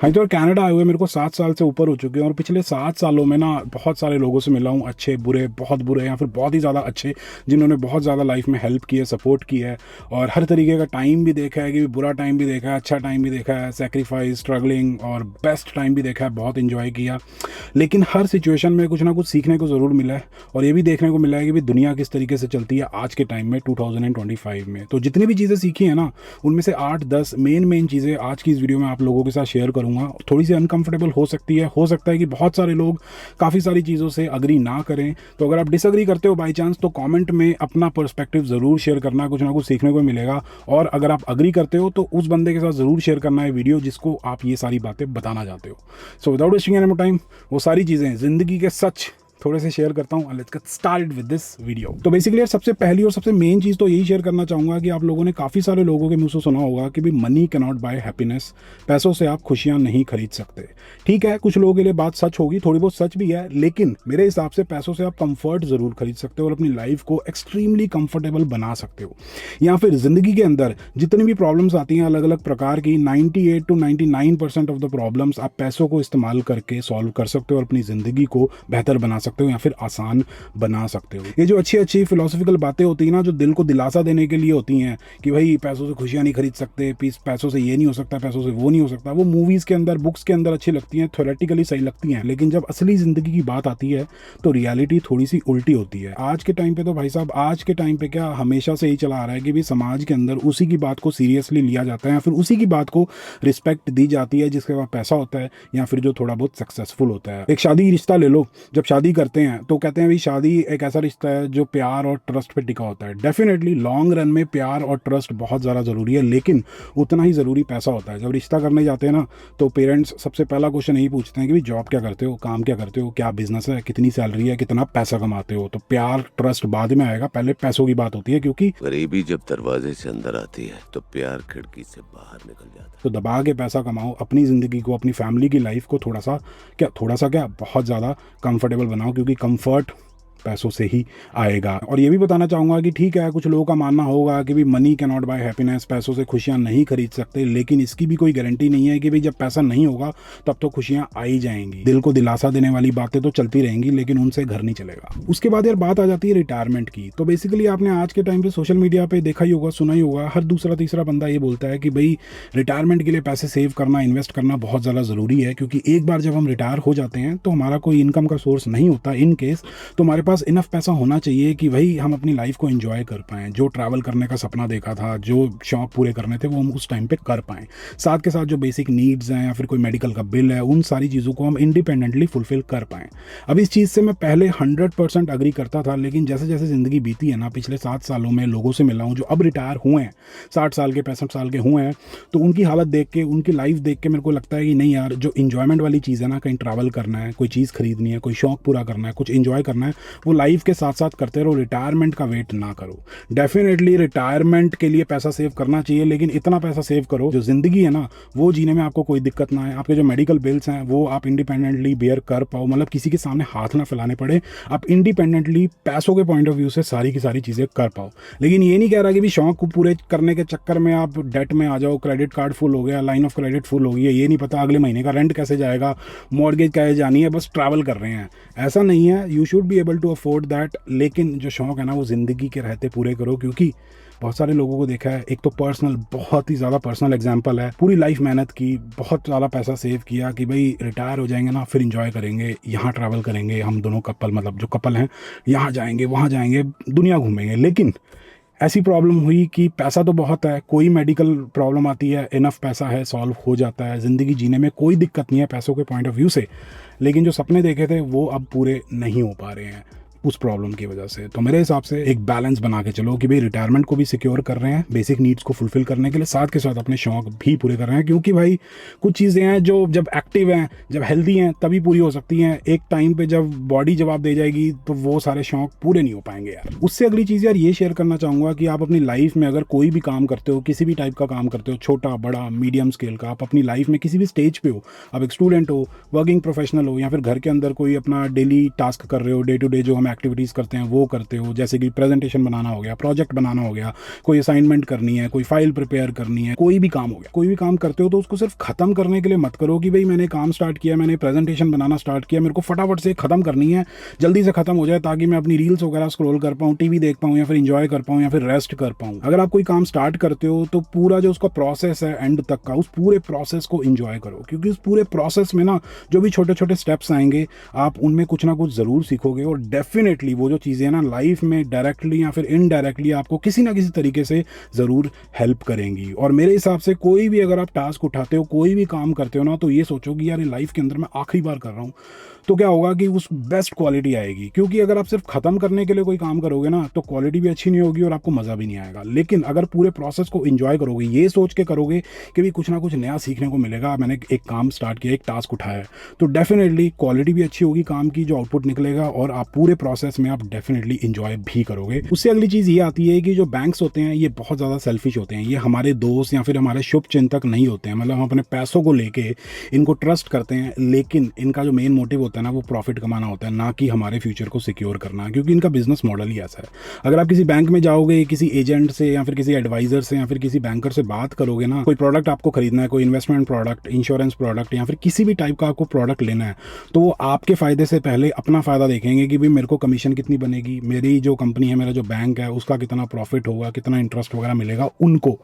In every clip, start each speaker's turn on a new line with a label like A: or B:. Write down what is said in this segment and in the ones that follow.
A: हाँ तो कनाडा आए हुए मेरे को 7 साल से ऊपर हो चुके हैं और पिछले 7 सालों में ना बहुत सारे लोगों से मिला हूँ, अच्छे बुरे, बहुत बुरे या फिर बहुत ही ज़्यादा अच्छे, जिन्होंने बहुत ज़्यादा लाइफ में हेल्प की है, सपोर्ट की है। और हर तरीके का टाइम भी देखा है कि बुरा टाइम भी देखा है, अच्छा टाइम भी देखा है, सेक्रीफाइस, स्ट्रगलिंग और बेस्ट टाइम भी देखा है, बहुत इन्जॉय किया। लेकिन हर सिचुएशन में कुछ ना कुछ सीखने को ज़रूर मिला है और ये भी देखने को मिला है कि भाई दुनिया किस तरीके से चलती है आज के टाइम में 2025 में। तो जितनी भी चीज़ें सीखी हैं ना, उनमें से 8-10 मेन चीज़ें आज की इस वीडियो में आप लोगों के साथ शेयर करूंगा। थोड़ी सी अनकंफर्टेबल हो सकती है, हो सकता है कि बहुत सारे लोग काफ़ी सारी चीज़ों से अग्री ना करें। तो अगर आप डिसअग्री करते हो बाई चांस, तो कमेंट में अपना पर्सपेक्टिव ज़रूर शेयर करना, कुछ ना कुछ सीखने को मिलेगा। और अगर आप अग्री करते हो तो उस बंदे के साथ ज़रूर शेयर करना है वीडियो जिसको आप ये सारी बातें बताना चाहते हो। So without wasting any more time, वो सारी चीज़ें ज़िंदगी के सच थोड़े से शेयर करता हूँ। Let's get started with this video. तो बेसिकली यार सबसे पहली और सबसे मेन चीज़ तो यही शेयर करना चाहूँगा कि आप लोगों ने काफ़ी सारे लोगों के मुंह से सुना होगा कि भाई money can not buy happiness, पैसों से आप खुशियाँ नहीं खरीद सकते। ठीक है, कुछ लोगों के लिए बात सच होगी, थोड़ी बहुत सच भी है, लेकिन मेरे हिसाब से पैसों से आप कंफर्ट ज़रूर खरीद सकते हो और अपनी लाइफ को एक्सट्रीमली कंफर्टेबल बना सकते हो। या फिर ज़िंदगी के अंदर जितनी भी प्रॉब्लम्स आती हैं अलग अलग प्रकार की, 98 to 99% ऑफ द प्रॉब्लम्स आप पैसों को इस्तेमाल करके सॉल्व कर सकते हो और अपनी ज़िंदगी को बेहतर बना सकते हो या फिर आसान बना सकते हो। ये जो अच्छी अच्छी फिलोसफिकल बातें होती है ना, जो दिल को दिलासा देने के लिए होती हैं कि भाई पैसों से खुशियां नहीं खरीद सकते, पैसों से ये नहीं हो सकता, पैसों से वो नहीं हो सकता, वो मूवीज़ के अंदर, बुक्स के अंदर अच्छी लगती हैं, थ्योरेटिकली सही लगती हैं, लेकिन जब असली ज़िंदगी की बात आती है तो रियलिटी थोड़ी सी उल्टी होती है। आज के टाइम पे तो भाई साहब, आज के टाइम पे क्या हमेशा से ही चला आ रहा है कि भाई समाज के अंदर उसी की बात को सीरियसली लिया जाता है या फिर उसी की बात को रिस्पेक्ट दी जाती है जिसके पास पैसा होता है या फिर जो थोड़ा बहुत सक्सेसफुल होता है। एक शादी रिश्ता ले लो, जब शादी करते हैं तो कहते हैं भाई शादी एक ऐसा रिश्ता है जो प्यार और ट्रस्ट पे टिका होता है। डेफिनेटली लॉन्ग रन में प्यार और ट्रस्ट बहुत ज़्यादा ज़रूरी है, लेकिन उतना ही ज़रूरी पैसा होता है। जब रिश्ता करने जाते हैं ना, तो पेरेंट्स सबसे पहला क्वेश्चन यही पूछते हैं कि भाई जॉब क्या करते हो, काम क्या करते हो, क्या बिजनेस है, कितनी सैलरी है, कितना पैसा कमाते हो। तो प्यार ट्रस्ट बाद में आएगा, पहले पैसों की बात होती है, क्योंकि
B: गरीबी जब दरवाजे से अंदर आती है तो प्यार खिड़की से बाहर निकल जाता है।
A: तो दबा के पैसा कमाओ, अपनी ज़िंदगी को, अपनी फैमिली की लाइफ को थोड़ा सा क्या बहुत ज़्यादा कंफर्टेबल बनाओ, क्योंकि कंफर्ट पैसों से ही आएगा। और ये भी बताना चाहूँगा कि ठीक है, कुछ लोगों का मानना होगा कि भाई money can not buy happiness, पैसों से खुशियाँ नहीं खरीद सकते, लेकिन इसकी भी कोई गारंटी नहीं है कि भाई जब पैसा नहीं होगा तब तो खुशियाँ आ ही जाएंगी। दिल को दिलासा देने वाली बातें तो चलती रहेंगी, लेकिन उनसे घर नहीं चलेगा। उसके बाद यार बात आ जाती है रिटायरमेंट की। तो बेसिकली आपने आज के टाइम पे सोशल मीडिया पे देखा ही होगा, सुना ही होगा, हर दूसरा तीसरा बंदा ये बोलता है कि भाई रिटायरमेंट के लिए पैसे सेव करना, इन्वेस्ट करना बहुत ज़्यादा ज़रूरी है, क्योंकि एक बार जब हम रिटायर हो जाते हैं तो हमारा कोई इनकम का सोर्स नहीं होता इन केस, तो हमारे पास इनफ पैसा होना चाहिए कि भाई हम अपनी लाइफ को एंजॉय कर पाएँ। जो ट्रैवल करने का सपना देखा था, जो शौक पूरे करने थे, वो हम उस टाइम पे कर पाएँ। साथ के साथ जो बेसिक नीड्स हैं या फिर कोई मेडिकल का बिल है, उन सारी चीज़ों को हम इंडिपेंडेंटली फुलफिल कर पाएँ। अब इस चीज़ से मैं पहले 100% अग्री करता था, लेकिन जैसे जैसे ज़िंदगी बीती है ना, पिछले 7 सालों में लोगों से मिला हूँ जो अब रिटायर हुए हैं, 60 साल के, 65 साल के हुए हैं, तो उनकी हालत देख के, उनकी लाइफ देख के मेरे को लगता है कि नहीं यार, जो इंजॉयमेंट वाली चीज़ है ना, कहीं ट्रैवल करना है, कोई चीज़ खरीदनी है, कोई शौक पूरा करना है, कुछ इंजॉय करना है, वो लाइफ के साथ साथ करते रहो, रिटायरमेंट का वेट ना करो। डेफिनेटली रिटायरमेंट के लिए पैसा सेव करना चाहिए, लेकिन इतना पैसा सेव करो जो ज़िंदगी है ना वो जीने में आपको कोई दिक्कत ना आए। आपके जो मेडिकल बिल्स हैं वो आप इंडिपेंडेंटली बेयर कर पाओ, मतलब किसी के सामने हाथ ना फैलाने पड़े, आप इंडिपेंडेंटली पैसों के पॉइंट ऑफ व्यू से सारी की सारी चीज़ें कर पाओ। लेकिन ये नहीं कह रहा कि भी शौक को पूरे करने के चक्कर में आप डेट में आ जाओ, क्रेडिट कार्ड फुल हो गया, लाइन ऑफ क्रेडिट फुल हो गई है, ये नहीं पता अगले महीने का रेंट कैसे जाएगा, मॉर्गेज कैसे जानी है, बस ट्रैवल कर रहे हैं। ऐसा नहीं है, you should be able to afford that, लेकिन जो शौक है ना वो ज़िंदगी के रहते पूरे करो। क्योंकि बहुत सारे लोगों को देखा है, एक तो पर्सनल, बहुत ही ज़्यादा पर्सनल एग्जांपल है, पूरी लाइफ मेहनत की, बहुत ज़्यादा पैसा सेव किया कि भाई रिटायर हो जाएंगे ना, फिर एंजॉय करेंगे, यहाँ ट्रैवल करेंगे, हम दोनों कपल, मतलब जो कपल हैं, यहाँ जाएंगे, वहाँ जाएंगे, दुनिया घूमेंगे। लेकिन ऐसी प्रॉब्लम हुई कि पैसा तो बहुत है, कोई मेडिकल प्रॉब्लम आती है, इनफ पैसा है, सॉल्व हो जाता है, ज़िंदगी जीने में कोई दिक्कत नहीं है पैसों के पॉइंट ऑफ व्यू से, लेकिन जो सपने देखे थे वो अब पूरे नहीं हो पा रहे हैं उस प्रॉब्लम की वजह से। तो मेरे हिसाब से एक बैलेंस बना के चलो कि भाई रिटायरमेंट को भी सिक्योर कर रहे हैं, बेसिक नीड्स को फुलफिल करने के लिए, साथ के साथ अपने शौक भी पूरे कर रहे हैं। क्योंकि भाई कुछ चीज़ें हैं जो जब एक्टिव हैं, जब हेल्दी हैं, तभी पूरी हो सकती हैं। एक टाइम पे जब बॉडी जवाब दे जाएगी तो वो सारे शौक पूरे नहीं हो पाएंगे यार। उससे अगली चीज़ यार ये शेयर करना चाहूँगा कि आप अपनी लाइफ में अगर कोई भी काम करते हो, किसी भी टाइप का काम करते हो, छोटा बड़ा मीडियम स्केल का, आप अपनी लाइफ में किसी भी स्टेज पे हो, आप एक स्टूडेंट हो, वर्किंग प्रोफेशनल हो, या फिर घर के अंदर कोई अपना डेली टास्क कर रहे हो, डे टू डे जो हम एक्टिविटीज़ करते हैं वो करते हो, जैसे कि प्रेजेंटेशन बनाना हो गया, प्रोजेक्ट बनाना हो गया, कोई असाइनमेंट करनी है, कोई फाइल प्रिपेयर करनी है, कोई भी काम हो गया, कोई भी काम करते हो तो उसको सिर्फ खत्म करने के लिए मत करो कि भाई मैंने काम स्टार्ट किया, मैंने प्रेजेंटेशन बनाना स्टार्ट किया, मेरे को फटाफट से खत्म करनी है, जल्दी से खत्म हो जाए ताकि मैं अपनी रील्स वगैरह स्क्रॉल कर पाऊँ, टीवी देख पाऊँ या फिर इंजॉय कर पाऊँ या फिर रेस्ट कर पाऊँ। अगर आप कोई काम स्टार्ट करते हो तो पूरा जो उसका प्रोसेस है एंड तक का, उस पूरे प्रोसेस को इंजॉय करो, क्योंकि उस पूरे प्रोसेस में ना जो भी छोटे छोटे स्टेप्स आएंगे आप उनमें कुछ ना कुछ ज़रूर सीखोगे और डेफिनेटली वो जो चीज़ें ना लाइफ में डायरेक्टली या फिर इनडायरेक्टली आपको किसी ना किसी तरीके से ज़रूर हेल्प करेंगी। और मेरे हिसाब से कोई भी अगर आप टास्क उठाते हो, कोई भी काम करते हो ना, तो ये सोचो कि यार लाइफ के अंदर मैं आखिरी बार कर रहा हूँ, तो क्या होगा कि उस बेस्ट क्वालिटी आएगी। क्योंकि अगर आप सिर्फ खत्म करने के लिए कोई काम करोगे ना तो क्वालिटी भी अच्छी नहीं होगी और आपको मज़ा भी नहीं आएगा। लेकिन अगर पूरे प्रोसेस को एंजॉय करोगे, ये सोच के करोगे कि भी कुछ ना कुछ नया सीखने को मिलेगा, मैंने एक काम स्टार्ट किया, एक टास्क उठाया है, तो डेफिनेटली क्वालिटी भी अच्छी होगी काम की, जो आउटपुट निकलेगा, और आप पूरे प्रोसेस में आप डेफिनेटली इंजॉय भी करोगे। उससे अगली चीज़ ये आती है कि जो बैंक्स होते हैं ये बहुत ज़्यादा सेल्फिश होते हैं, ये हमारे दोस्त या फिर हमारे शुभ चिंतक नहीं होते हैं। मतलब हम अपने पैसों को लेके इनको ट्रस्ट करते हैं, लेकिन इनका जो मेन मोटिव होता है ना वो प्रॉफिट कमाना होता है, ना कि हमारे फ्यूचर को सिक्योर करना, क्योंकि इनका बिजनेस मॉडल ही ऐसा है। अगर आप किसी बैंक में जाओगे, किसी एजेंट से या फिर किसी एडवाइजर से या फिर किसी बैंकर से बात करोगे ना, कोई प्रोडक्ट आपको खरीदना है, कोई इन्वेस्टमेंट प्रोडक्ट, इंश्योरेंस प्रोडक्ट या फिर किसी भी टाइप का आपको प्रोडक्ट लेना है, तो वो आपके फायदे से पहले अपना फायदा देखेंगे कि भाई मेरे को कमीशन कितनी बनेगी, मेरी जो कंपनी है, मेरा जो बैंक है, उसका कितना प्रॉफिट होगा, कितना इंटरेस्ट वगैरह मिलेगा, उनको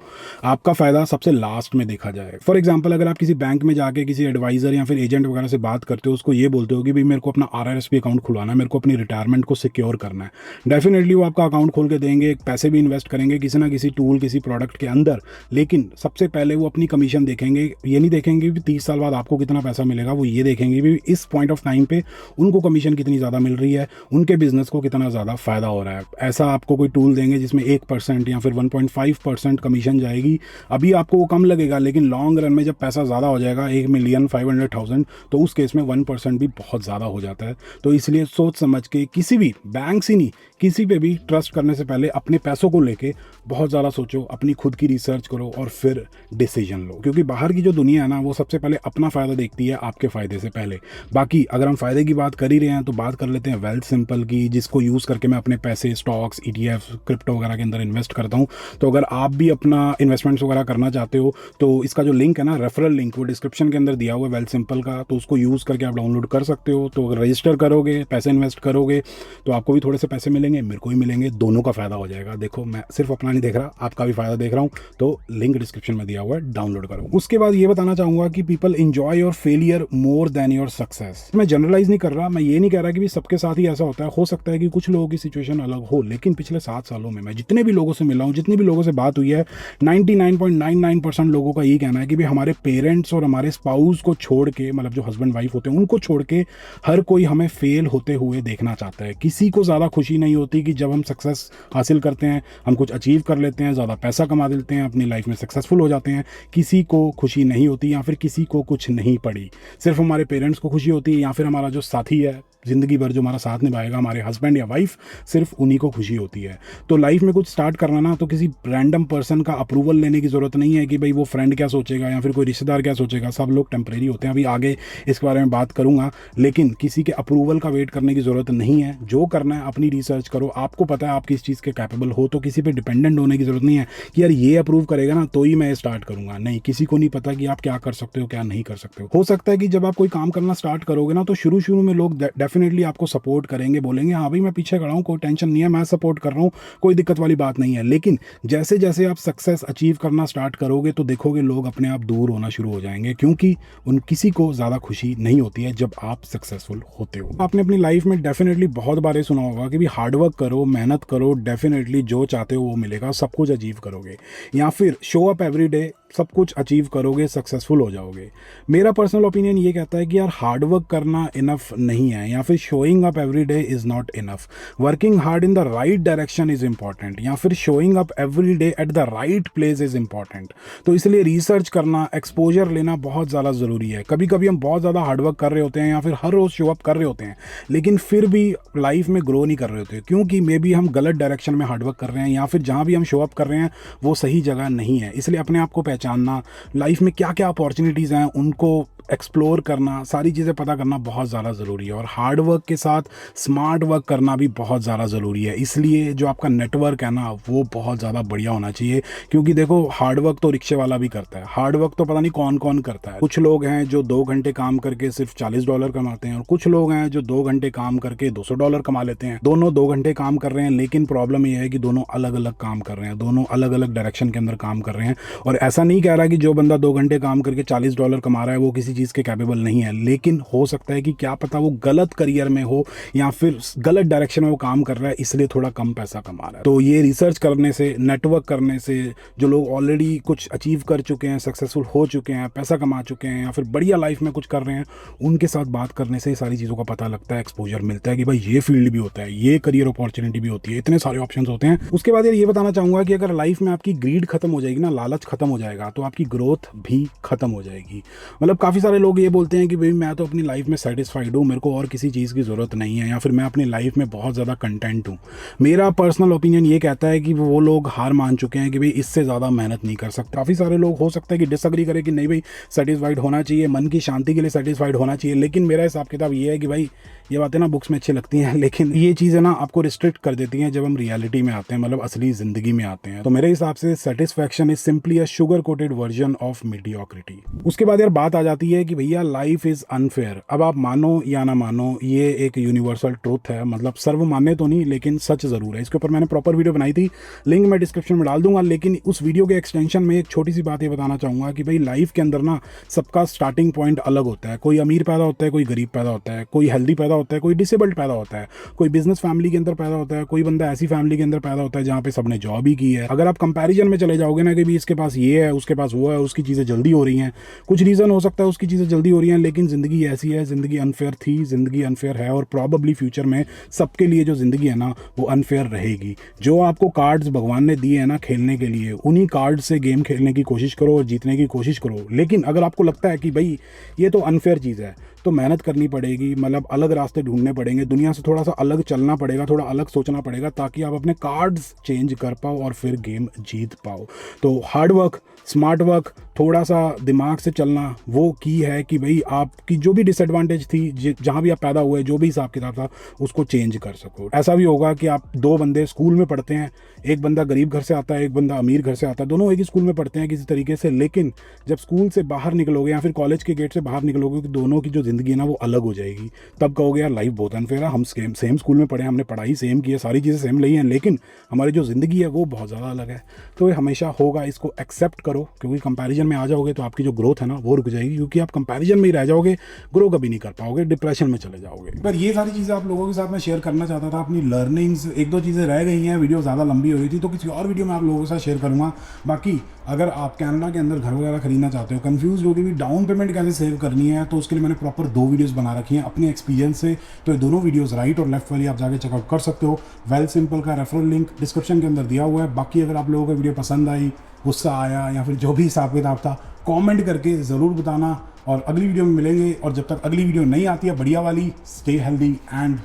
A: आपका फायदा सबसे लास्ट में देखा जाए। फॉर एग्जाम्पल, अगर आप किसी बैंक में जाके किसी एडवाइजर या फिर एजेंट वगैरह से बात करते हो, उसको ये बोलते हो कि भाई मेरे को अपना RRSP अकाउंट खुलवाना है, मेरे को अपनी रिटायरमेंट को सिक्योर करना है, डेफिनेटली वो आपका अकाउंट खोल के देंगे, पैसे भी इन्वेस्ट करेंगे किसी ना किसी टूल, किसी प्रोडक्ट के अंदर, लेकिन सबसे पहले वो अपनी कमीशन देखेंगे। ये नहीं देखेंगे कि 30 साल बाद आपको कितना पैसा मिलेगा, वो ये देखेंगे कि इस पॉइंट ऑफ टाइम पे उनको कमीशन कितनी ज़्यादा मिल रही है, उनके बिजनेस को कितना ज़्यादा फायदा हो रहा है। ऐसा आपको कोई टूल देंगे जिसमें 1% या फिर 1.5% कमीशन जाएगी, अभी आपको वो कम लगेगा, लेकिन लॉन्ग रन में जब पैसा ज़्यादा हो जाएगा, 1,500,000, तो उस केस में 1% भी बहुत ज़्यादा हो जाता है। तो इसलिए सोच समझ के किसी भी बैंक से नहीं, किसी पे भी ट्रस्ट करने से पहले अपने पैसों को लेके बहुत ज़्यादा सोचो, अपनी खुद की रिसर्च करो और फिर डिसीजन लो। क्योंकि बाहर की जो दुनिया है ना वो सबसे पहले अपना फ़ायदा देखती है, आपके फ़ायदे से पहले। बाकी अगर हम फ़ायदे की बात कर ही रहे हैं तो बात कर लेते हैं वेल्थ सिंपल की, जिसको यूज़ करके मैं अपने पैसे स्टॉक्स, ETF, क्रिप्टो वगैरह के अंदर इन्वेस्ट करता हूँ। तो अगर आप भी अपना इन्वेस्टमेंट्स वगैरह करना चाहते हो तो इसका जो लिंक है ना, रेफरल लिंक, वो डिस्क्रिप्शन के अंदर दिया हुआ है वेल्थ सिंपल का, तो उसको यूज़ करके आप डाउनलोड कर सकते हो। तो अगर रजिस्टर करोगे, पैसे इन्वेस्ट करोगे, तो आपको भी थोड़े से पैसे मिलेंगे, मेरे को भी मिलेंगे, दोनों का फ़ायदा हो जाएगा। देखो, मैं सिर्फ अपना नहीं देख रहा, आपका भी फ़ायदा देख रहा हूँ, तो लिंक डिस्क्रिप्शन में दिया हुआ है, डाउनलोड करो। उसके बाद ये बताना चाहूँगा कि people enjoy your failure more than your success. मैं जनरलाइज नहीं कर रहा, मैं ये नहीं कह रहा कि भी सबके साथ ही ऐसा होता है, हो सकता है कि कुछ लोगों की सिचुएशन अलग हो, लेकिन पिछले 7 सालों में मैं जितने भी लोगों से मिला हूँ, जितने भी लोगों से बात हुई है, 99.99% लोगों का यही कहना है कि भाई हमारे पेरेंट्स और हमारे स्पाउस को छोड़ के, मतलब जो हस्बैंड वाइफ होते हैं उनको छोड़ के, हर कोई हमें फेल होते हुए देखना चाहता है। किसी को ज़्यादा खुशी नहीं होती कि जब हम सक्सेस हासिल करते हैं, हम कुछ अचीव कर लेते हैं, ज़्यादा पैसा कमा देते हैं, अपनी लाइफ में सक्सेसफुल हो जाते हैं। किसी को खुशी नहीं होती, या फिर किसी को कुछ नहीं पड़ी, सिर्फ हमारे पेरेंट्स को खुशी होती है, या फिर हमारा जो साथी है ज़िंदगी भर जो हमारा साथ निभाएगा, हमारे हस्बैंड या वाइफ, सिर्फ उन्हीं को खुशी होती है। तो लाइफ में कुछ स्टार्ट करना ना, तो किसी रैंडम पर्सन का अप्रूवल लेने की ज़रूरत नहीं है कि भाई वो फ्रेंड क्या सोचेगा या फिर कोई रिश्तेदार क्या सोचेगा। सब लोग टेम्परेरी होते हैं, अभी आगे इसके बारे में बात करूंगा, लेकिन किसी के अप्रूवल का वेट करने की ज़रूरत नहीं है। जो करना है अपनी रिसर्च करो, आपको पता है आप किस चीज़ के कैपेबल हो, तो किसी पर डिपेंडेंट होने की ज़रूरत नहीं है कि यार ये अप्रूव करेगा ना तो ही मैं स्टार्ट करूँगा। नहीं, किसी को नहीं पता कि आप क्या कर सकते हो, क्या नहीं कर सकते हो। सकता है कि जब आप कोई काम करना स्टार्ट करोगे ना, तो शुरू में लोग डेफिनेटली आपको सपोर्ट करेंगे, बोलेंगे हाँ भाई मैं पीछे खड़ा हूँ, कोई टेंशन नहीं है, मैं सपोर्ट कर रहा हूँ, कोई दिक्कत वाली बात नहीं है। लेकिन जैसे जैसे आप सक्सेस अचीव करना स्टार्ट करोगे तो देखोगे लोग अपने आप दूर होना शुरू हो जाएंगे, क्योंकि उन किसी को ज़्यादा खुशी नहीं होती है जब आप सक्सेसफुल होते हो। आपने अपनी लाइफ में डेफिनेटली बहुत बार सुना होगा कि भी हार्डवर्क करो, मेहनत करो, डेफिनेटली जो चाहते हो वो मिलेगा, सब कुछ अचीव करोगे, या फिर शो अप एवरी डे, सब कुछ अचीव करोगे, सक्सेसफुल हो जाओगे। मेरा पर्सनल ओपिनियन ये कहता है कि यार हार्डवर्क करना इनफ नहीं है, या फिर showing up every day is not enough. Working hard in the right direction is important, या फिर showing up every day at the right place is important. तो इसलिए रिसर्च करना, एक्सपोजर लेना बहुत ज़्यादा ज़रूरी है। कभी कभी हम बहुत ज़्यादा हार्डवर्क कर रहे होते हैं या फिर हर रोज़ शो अप कर रहे होते हैं, लेकिन फिर भी लाइफ में ग्रो नहीं कर रहे होते, क्योंकि मे बी हम गलत डायरेक्शन में हार्डवर्क कर रहे हैं, या फिर जहाँ भी हम शो अप कर रहे हैं वो सही जगह नहीं है। इसलिए अपने आप को पहचानना, लाइफ में क्या क्या अपॉर्चुनिटीज़ हैं उनको एक्सप्लोर करना, सारी चीज़ें पता करना बहुत ज़्यादा ज़रूरी है। और हार्ड वर्क के साथ स्मार्ट वर्क करना भी बहुत ज़्यादा ज़रूरी है। इसलिए जो आपका नेटवर्क है ना, वो बहुत ज़्यादा बढ़िया होना चाहिए। क्योंकि देखो, हार्ड वर्क तो रिक्शे वाला भी करता है, हार्ड वर्क तो पता नहीं कौन कौन करता है। कुछ लोग हैं जो 2 घंटे काम करके सिर्फ $40 कमाते हैं, और कुछ लोग हैं जो 2 घंटे काम करके $200 कमा लेते हैं। दोनों 2 घंटे काम कर रहे हैं, लेकिन प्रॉब्लम यह है कि दोनों अलग अलग काम कर रहे हैं, दोनों अलग अलग डायरेक्शन के अंदर काम कर रहे हैं। और ऐसा नहीं कह रहा कि जो बंदा 2 घंटे काम करके $40 कमा रहा है वो किसी चीज़ के कैपेबल नहीं है, लेकिन हो सकता है कि क्या पता वो गलत करियर में हो या फिर गलत डायरेक्शन में वो काम कर रहा है, इसलिए थोड़ा कम पैसा कमा रहा है। तो ये रिसर्च करने से, नेटवर्क करने से, जो लोग ऑलरेडी कुछ अचीव कर चुके हैं, सक्सेसफुल हो चुके हैं, पैसा कमा चुके हैं या फिर बढ़िया लाइफ में कुछ कर रहे हैं, उनके साथ बात करने से सारी चीज़ों का पता लगता है, एक्सपोजर मिलता है कि भाई ये फील्ड भी होता है, ये करियर अपॉर्चुनिटी भी होती है, इतने सारे ऑप्शंस होते हैं। उसके बाद यार ये बताना चाहूँगा कि अगर लाइफ में आपकी ग्रीड खत्म हो जाएगी ना, लालच खत्म हो जाएगा, तो आपकी ग्रोथ भी खत्म हो जाएगी। मतलब काफ़ी सारे लोग ये बोलते हैं कि भाई मैं तो अपनी लाइफ में सेटिस्फाइड हूँ, मेरे को और किसी चीज़ की ज़रूरत नहीं है, या फिर मैं अपनी लाइफ में बहुत ज़्यादा कंटेंट हूँ। मेरा पर्सनल ओपिनियन ये कहता है कि वो लोग हार मान चुके हैं कि भाई इससे ज़्यादा मेहनत नहीं कर सकते। काफ़ी सारे लोग हो सकता है कि डिसएग्री करें कि नहीं भाई, सेटिस्फाइड होना चाहिए, मन की शांति के लिए सेटिस्फाइड होना चाहिए, लेकिन मेरा हिसाब किताब ये है कि भाई ये बातें ना बुक्स में अच्छी लगती हैं, लेकिन ये चीज़ें ना आपको रिस्ट्रिक्ट कर देती हैं जब हम रियलिटी में आते हैं, मतलब असली ज़िंदगी में आते हैं। तो मेरे हिसाब से satisfaction is simply a sugar coated version of mediocrity. उसके बाद यार बात आ जाती है कि भैया लाइफ इज़ अनफेयर। अब आप मानो या ना मानो, ये एक यूनिवर्सल ट्रूथ है, मतलब सर्वमान्य तो नहीं लेकिन सच ज़रूर है। इसके ऊपर मैंने प्रॉपर वीडियो बनाई थी, लिंक मैं डिस्क्रिप्शन में डाल दूंगा। लेकिन उस वीडियो के एक्सटेंशन में एक छोटी सी बात ये बताना चाहूँगा कि भाई लाइफ के अंदर ना सबका स्टार्टिंग पॉइंट अलग होता है। कोई अमीर पैदा होता है, कोई गरीब पैदा होता है, कोई हेल्दी पैदा होता है, कोई डिसेबल्ड पैदा होता है, कोई बिजनेस फैमिली के अंदर पैदा होता है, कोई बंदा ऐसी फैमिली के अंदर पैदा होता है जहाँ पे सबने जॉब ही की है। अगर आप कंपैरिजन में चले जाओगे ना कि भी इसके पास ये है, उसके पास वो है, उसकी चीज़ें जल्दी हो रही हैं, कुछ रीज़न हो सकता है उसकी चीज़ें जल्दी हो रही हैं, लेकिन ज़िंदगी ऐसी है, ज़िंदगी अनफेयर थी, ज़िंदगी अनफेयर है, और प्रॉबली फ्यूचर में सबके लिए जो ज़िंदगी है ना वो अनफेयर रहेगी। जो आपको कार्ड्स भगवान ने दिए हैं ना खेलने के लिए, उन्हीं कार्ड से गेम खेलने की कोशिश करो और जीतने की कोशिश करो। लेकिन अगर आपको लगता है कि भाई ये तो अनफेयर चीज़ है, तो मेहनत करनी पड़ेगी, मतलब अलग रास्ते ढूंढने पड़ेंगे, दुनिया से थोड़ा सा अलग चलना पड़ेगा, थोड़ा अलग सोचना पड़ेगा, ताकि आप अपने कार्ड्स चेंज कर पाओ और फिर गेम जीत पाओ। तो हार्ड वर्क, स्मार्ट वर्क, थोड़ा सा दिमाग से चलना, वो की है कि भाई आपकी जो भी डिसएडवांटेज थी, जहाँ भी आप पैदा हुए, जो भी हिसाब किताब था, उसको चेंज कर सको। ऐसा भी होगा कि आप 2 बंदे स्कूल में पढ़ते हैं, एक बंदा गरीब घर से आता है, एक बंदा अमीर घर से आता है, दोनों एक ही स्कूल में पढ़ते हैं किसी तरीके से, लेकिन जब स्कूल से बाहर निकलोगे या फिर कॉलेज के गेट से बाहर निकलोगे, तो दोनों की जो ज़िंदगी है ना वो अलग हो जाएगी। तब कहोगे यार लाइफ बहुत अनफेयर है, हम सेम स्कूल में पढ़े, हमने पढ़ाई सेम की है, सारी चीज़ें सेम ली हैं, लेकिन हमारी जो ज़िंदगी है वो बहुत ज़्यादा अलग है। तो ये हमेशा होगा, इसको एक्सेप्ट करो, क्योंकि कंपैरिजन में आ जाओगे तो आपकी जो ग्रोथ है ना वो रुक जाएगी, क्योंकि आप कंपैरिजन में ही रह जाओगे, ग्रो कभी नहीं कर पाओगे, डिप्रेशन में चले जाओगे। पर ये सारी चीज़ें आप लोगों के साथ मैं शेयर करना चाहता था, अपनी लर्निंग्स। 1-2 चीज़ें रह गई हैं, वीडियो ज़्यादा लंबी हो रही थी, तो किसी और वीडियो में आप लोगों के साथ शेयर करूँगा। बाकी अगर आप कनाडा के अंदर घर वगैरह खरीदना चाहते हो, कंफ्यूज हो कि भी डाउन पेमेंट कैसे सेव करनी है, तो उसके लिए मैंने प्रॉपर 2 वीडियोस बना रखी हैं अपने एक्सपीरियंस से। तो ये दोनों वीडियोस राइट और लेफ्ट वाली आप जाके चेकआउट कर सकते हो। वेल सिंपल का रेफरल लिंक डिस्क्रिप्शन के अंदर दिया हुआ है। बाकी अगर आप लोगों को वीडियो पसंद आई, गुस्सा आया या फिर जो भी हिसाब किताब था, कमेंट करके ज़रूर बताना, और अगली वीडियो में मिलेंगे। और जब तक अगली वीडियो नहीं आती है बढ़िया वाली, स्टे हेल्दी एंड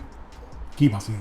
A: कीप हंसिंग।